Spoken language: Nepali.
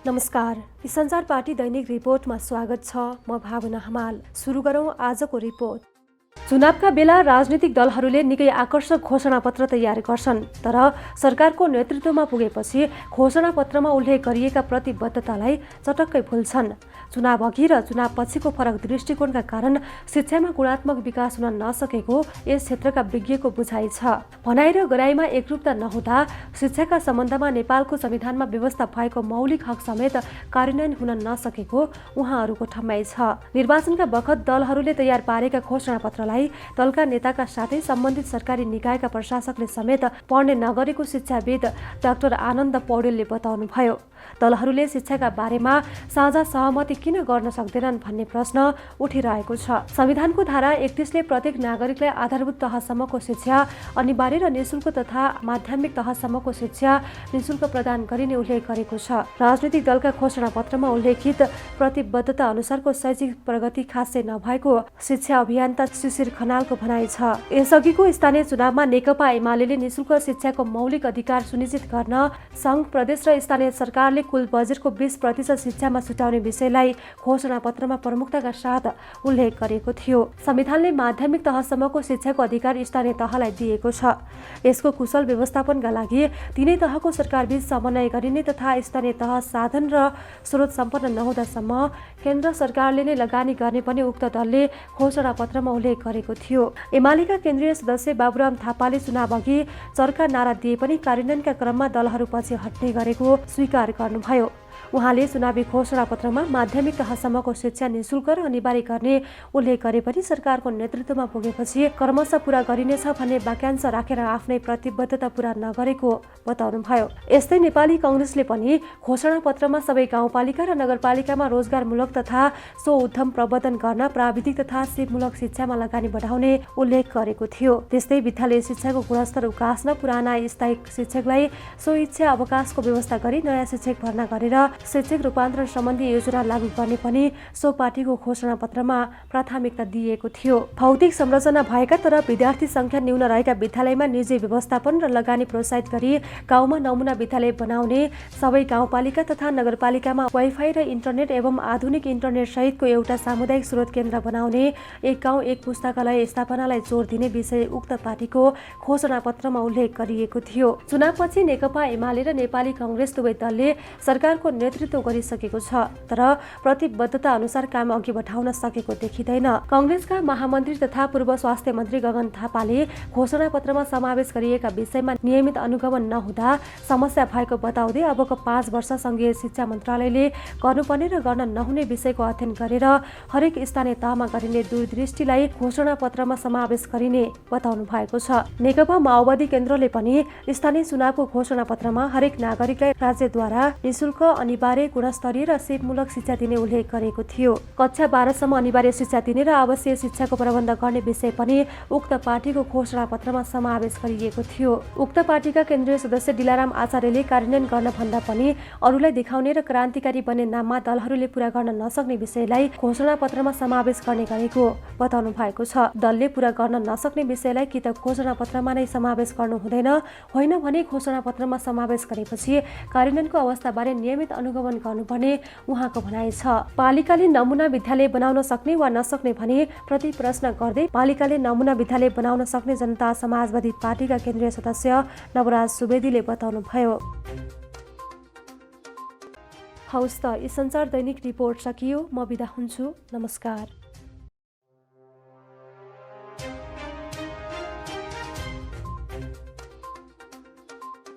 नमस्कार। सञ्चार पार्टी दैनिक रिपोर्टमा स्वागत छ। म भावना हमाल। सुरु गरौँ आजको रिपोर्ट। चुनावका बेला राजनीतिक दलहरूले निकै आकर्षक घोषणापत्र तयार गर्छन्, तर सरकारको नेतृत्वमा पुगेपछि घोषणापत्रमा उल्लेख गरिएका प्रतिबद्धतालाई चटक्कै भुल्छन्। चुनाव अघि र चुनाव पछिको फरक दृष्टिकोणका कारण शिक्षामा गुणात्मक विकास हुन नसकेको यस क्षेत्रका विज्ञको बुझाइ छ। भनाइ र गराइमा एकरूपता नहुँदा शिक्षाका सम्बन्धमा नेपालको संविधानमा व्यवस्था भएको मौलिक हक समेत कार्यान्वयन हुन नसकेको उहाँहरूको ठम्याइ छ। निर्वाचनका बखत दलहरूले तयार पारेका घोषणापत्रलाई दलका नेताका साथै सम्बन्धित सरकारी निकायका प्रशासकले समेत पढ्ने नगरेको शिक्षाविद डाक्टर आनन्द पौडेलले बताउनुभयो। दलहरूले शिक्षाका बारेमा साझा सहमति किन गर्न सक्दैनन् भन्ने प्रश्न उठिरहेको छ। संविधानको धारा 31ले प्रत्येक नागरिकलाई आधारभूत तहसम्मको शिक्षा अनिवार्य र निशुल्क तथा माध्यमिक तहसम्मको शिक्षा निशुल्क प्रदान गरिने उल्लेख गरेको छ। राजनीतिक दलका घोषणापत्रमा उल्लेखित प्रतिबद्धता अनुसारको शैक्षिक प्रगति खासै नभएको शिक्षा अभियन्ता शिशिर खनालको भनाइ छ। यसअघिको स्थानीय चुनावमा नेकपा एमाले निशुल्क शिक्षाको मौलिक अधिकार सुनिश्चित गर्न सङ्घ, प्रदेश र स्थानीय सरकारले कुल बजेटको 20% शिक्षामा छुट्याउने विषयलाई घोषणापत्रमा प्रमुखताका साथ उल्लेख गरेको थियो। संविधानले माध्यमिक तहसम्मको शिक्षाको अधिकार स्थानीय तहलाई दिएको छ। यसको कुशल व्यवस्थापनका लागि तीनै तहको सरकारबीच समन्वय गरिने तथा स्थानीय तह साधन र स्रोत सम्पन्न नहुँदासम्म केन्द्र सरकारले नै लगानी गर्ने पनि उक्त दलले घोषणापत्रमा उल्लेख गरेको थियो। एमालेका केन्द्रीय सदस्य बाबुराम थापाले चुनाव अघि चर्का नारा दिए पनि कार्यान्वयनका क्रममा दलहरू पछि हट्ने गरेको स्वीकार गर्नुभयो। उहाँले चुनावी घोषणापत्रमा माध्यमिक तहसम्मको शिक्षा निशुल्क र अनिवार्य गर्ने उल्लेख गरे पनि सरकारको नेतृत्वमा पुगेपछि क्रमशः पूरा गरिनेछ भन्ने वाक्यांश राखेर आफ्नै प्रतिबद्धता पूरा नगरेको बताउनुभयो। यस्तै नेपाली कांग्रेसले पनि घोषणापत्रमा सबै गाउँपालिका र नगरपालिकामा रोजगारमूलक तथा स्व-उद्यम प्रवर्धन गर्न प्राविधिक तथा सिपमूलक शिक्षामा लगानी बढाउने उल्लेख गरेको थियो। त्यस्तै विद्यालय शिक्षाको गुणस्तर उकास्न पुराना स्थायी शिक्षकलाई स्वइच्छा अवकाशको व्यवस्था गरी नयाँ शिक्षक भर्ना गरेर शिक्षक रूपान्तरण सम्बन्धी योजना लागू गर्ने पनि सो पार्टीको घोषणापत्रमा प्राथमिकता दिएको थियो। भौतिक संरचना भएका तर विद्यार्थी संख्या न्यून रहेका विद्यालयमा निजी व्यवस्थापन र लगानी प्रोत्साहित गरी गाउँमा नमुना विद्यालय बनाउने, सबै गाउँपालिका तथा नगरपालिकामा वाइफाई र इन्टरनेट एवं आधुनिक इन्टरनेट सहितको एउटा सामुदायिक स्रोत केन्द्र बनाउने, एक गाउँ एक पुस्तकालय स्थापनालाई जोड दिने विषय उक्त पार्टीको घोषणापत्रमा उल्लेख गरिएको थियो। चुनावपछि नेकपा एमाले र नेपाली कांग्रेस दुवै दलले सरकारको नेतृत्व गरिसकेको छ, तर प्रतिबद्धता अनुसार काम अघि बढाउन सकेको देखिँदैन। कांग्रेसका महामन्त्री तथा पूर्व स्वास्थ्य मन्त्री गगन थापाले घोषणापत्रमा समावेश गरिएका विषयमा नियमित अनुगमन नहुँदा समस्या भएको बताउँदै अबको 5 वर्ष सङ्घीय शिक्षा मन्त्रालयले गर्नुपर्ने र गर्न नहुने विषयको अध्ययन गरेर हरेक स्थानीय तहमा गरिने दूरदृष्टिलाई घोषणापत्रमा समावेश गरिने बताउनु भएको छ। नेकपा माओवादी केन्द्रले पनि स्थानीय चुनावको घोषणापत्रमा हरेक नागरिकलाई राज्यद्वारा निशुल्क अनिवार्य गुणस्तरीय र सिपमूलक शिक्षा दिने उल्लेख गरेको थियो। कक्षा 12 सम्म अनिवार्य शिक्षा दिने र आवश्यक शिक्षाको प्रबन्ध गर्ने विषय पनि उक्त पार्टीको घोषणापत्रमा समावेश गरिएको थियो। उक्त पार्टीका केन्द्रीय सदस्य दिलाराम आचार्यले कार्यान्वयन गर्न भन्दा पनि अरूलाई देखाउने र क्रान्तिकारी बन्ने नाममा दलहरूले पूरा गर्न नसक्ने विषयलाई घोषणापत्रमा समावेश गर्ने गरेको बताउनु भएको छ। दलले पूरा गर्न नसक्ने विषयलाई कि त घोषणापत्रमा नै समावेश गर्नु हुँदैन, होइन भने घोषणापत्रमा समावेश गरेपछि कार्यान्वयनको अवस्थाबारे नियमित अनुगमन गर्नुपर्ने उहाँको भनाइ छ। पालिकाले नमुना विद्यालय बनाउन सक्ने वा नसक्ने भने प्रति प्रश्न गर्दै पालिकाले नमुना विद्यालय बनाउन सक्ने जनता समाजवादी पार्टीका केन्द्रीय सदस्य नवराज सुवेदीले बताउनुभयो। हवस् त, सञ्चार दैनिक रिपोर्ट सकियो। म बिदा हुन्छु। नमस्कार।